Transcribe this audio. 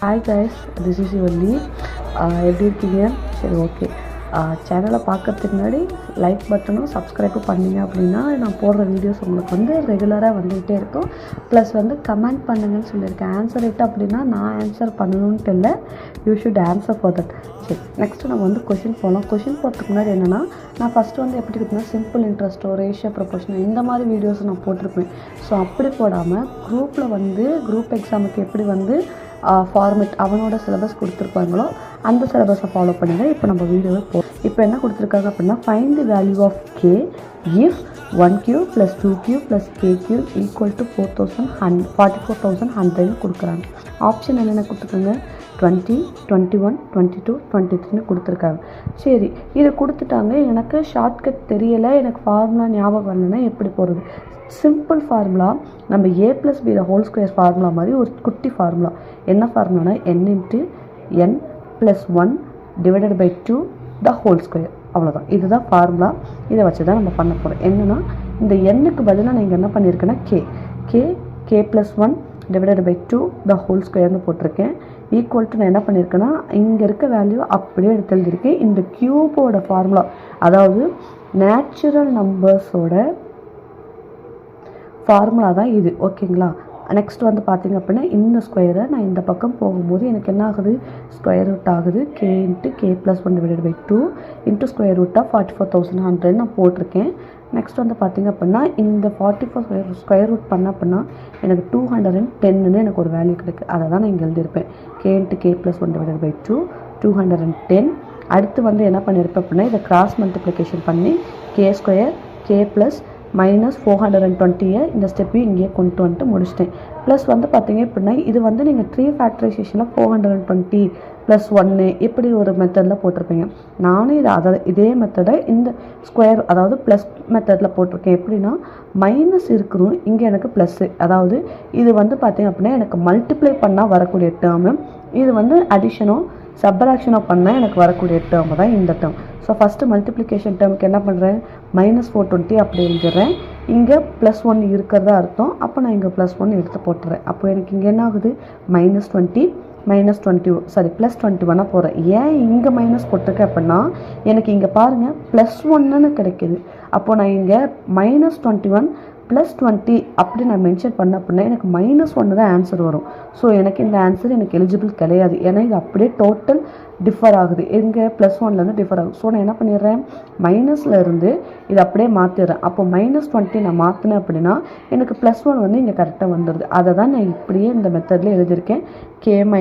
Hi guys, this is your Lee. எப்படி இருக்கீங்க? சரி, ஓகே. சேனலை பார்க்கறதுக்கு முன்னாடி லைக் பட்டனும் சப்ஸ்கிரைபும் பண்ணிங்க அப்படின்னா நான் போடுற வீடியோஸ் உங்களுக்கு வந்து ரெகுலராக வந்துகிட்டே இருக்கும். ப்ளஸ் வந்து கமெண்ட் பண்ணுங்கன்னு சொல்லியிருக்கேன். ஆன்சர் இட்டு அப்படின்னா நான் ஆன்சர் பண்ணணுன்ட்டு இல்லை, you should answer for that. சரி, நெக்ஸ்ட்டு நம்ம வந்து கொஷின் போகலாம். கொஷின் போகிறதுக்கு முன்னாடி என்னென்னா, நான் ஃபஸ்ட்டு வந்து எப்படி இருக்குன்னா சிம்பிள் இன்ட்ரெஸ்ட்டோ ரேஷியோ ப்ரொபோஷனல் இந்த மாதிரி வீடியோஸ் நான் போட்டிருப்பேன். ஸோ அப்படி போடாமல் குரூப்பில் வந்து குரூப் எக்ஸாமுக்கு எப்படி வந்து ஃபார்மேட் அவனோட சிலபஸ் கொடுத்துருப்பாங்களோ அந்த சிலபஸை ஃபாலோ பண்ணுங்க. இப்போ நம்ம வீடியோவை இப்போ என்ன கொடுத்துருக்காங்க அப்படின்னா, find the value of K if 1Q + 2Q + KQ = 44,100 கொடுக்குறாங்க. ஆப்ஷன் என்னென்ன கொடுத்துருக்காங்க? 20, 21, 22, 23 கொடுத்துருக்காங்க. சரி, இதை கொடுத்துட்டாங்க. எனக்கு ஷார்ட்கட் தெரியலை, எனக்கு ஃபார்முலா ஞாபகம் வரலைன்னா எப்படி போகிறது? சிம்பிள் ஃபார்முலா, நம்ம A+B² ஃபார்முலா மாதிரி ஒரு குட்டி ஃபார்முலா. என்ன ஃபார்முலானா n × n + 1 / 2² அவ்வளோதான். இதுதான் ஃபார்முலா. இதை வச்சு தான் நம்ம பண்ண போகிறோம். என்னென்னா, இந்த எண்ணுக்கு பதிலாக நீங்கள் என்ன பண்ணியிருக்கேன்னா k + 1 / 2² போட்டிருக்கேன். ஈக்குவல் நான் என்ன பண்ணியிருக்கேன்னா, இங்கே இருக்க வேல்யூ அப்படியே எடுத்து எழுதியிருக்கேன். இந்த க்யூபோட ஃபார்முலா, அதாவது நேச்சுரல் நம்பர்ஸோட ஃபார்முலா தான் இது. ஓகேங்களா? நெக்ஸ்ட் வந்து பார்த்திங்க அப்படின்னா, இந்த ஸ்கொயரை நான் இந்த பக்கம் போகும்போது எனக்கு என்ன ஆகுது? ஸ்கொயர் ரூட் ஆகுது. k × k + 1 / 2 × √44,100 நான் போட்டிருக்கேன். நெக்ஸ்ட் வந்து பார்த்திங்க அப்படின்னா, இந்த 44 ஸ்கொயர் ரூட் பண்ண அப்படின்னா எனக்கு 210ன்னு எனக்கு ஒரு வேல்யூ கிடைக்கு. அதை தான் நான் இங்கே எழுதியிருப்பேன். k × k + 1 / 2 210. அடுத்து வந்து என்ன பண்ணியிருப்பேன் அப்படின்னா, இதை கிராஸ் மல்டிப்ளிகேஷன் பண்ணி k² k + -420 இந்த ஸ்டெப்பையும் இங்கேயே கொண்டு வந்துட்டு முடிச்சிட்டேன். ப்ளஸ் வந்து பார்த்தீங்க அப்படின்னா, இது வந்து நீங்கள் 3 ஃபேக்டரைசேஷனில் 420 + 1 இப்படி ஒரு மெத்தடில் போட்டிருப்பீங்க. நானும் இதே மெத்தடை இந்த ஸ்கொயர், அதாவது ப்ளஸ் மெத்தடில் போட்டிருக்கேன். எப்படின்னா, மைனஸ் இருக்கிறோம், இங்கே எனக்கு ப்ளஸ்ஸு. அதாவது இது வந்து பார்த்தீங்க அப்படின்னா எனக்கு மல்டிப்ளை பண்ணால் வரக்கூடிய டேர்மு, இது வந்து அடிஷனோ சப்ராக்ஷனோ பண்ணால் எனக்கு வரக்கூடிய டேர்மு தான் இந்த டேர்ம். ஸோ ஃபஸ்ட்டு மல்டிப்ளிகேஷன் டேர்முக்கு என்ன பண்ணுறேன்? -420 அப்படி எழுதிடுறேன். இங்கே +1 இருக்கிறதா அர்த்தம். அப்போ நான் இங்கே +1 எடுத்து போட்டுறேன். அப்போ எனக்கு இங்கே என்ன ஆகுது? -20 +21 போகிறேன். ஏன் இங்கே மைனஸ் போட்டிருக்கேன் அப்படின்னா, எனக்கு இங்கே பாருங்கள் +1ன்னு கிடைக்கிது. அப்போது நான் இங்கே -21 + 20 அப்படி நான் மென்ஷன் பண்ண அப்படின்னா எனக்கு -1 தான் ஆன்சர் வரும். ஸோ எனக்கு இந்த ஆன்சர் எனக்கு எலிஜிபிள் கிடையாது. ஏன்னா இது அப்படியே டோட்டல் டிஃபர் ஆகுது. எங்கே +1லேருந்து டிஃபர் ஆகுது. ஸோ நான் என்ன பண்ணிடுறேன்? மைனஸில் இருந்து இதை அப்படியே மாற்றிடுறேன். அப்போ -20 நான் மாற்றினேன் அப்படின்னா எனக்கு +1 வந்து இங்கே கரெக்டாக வந்துடுது. அதை தான் நான் இப்படியே இந்த மெத்தடில் எழுதியிருக்கேன். k -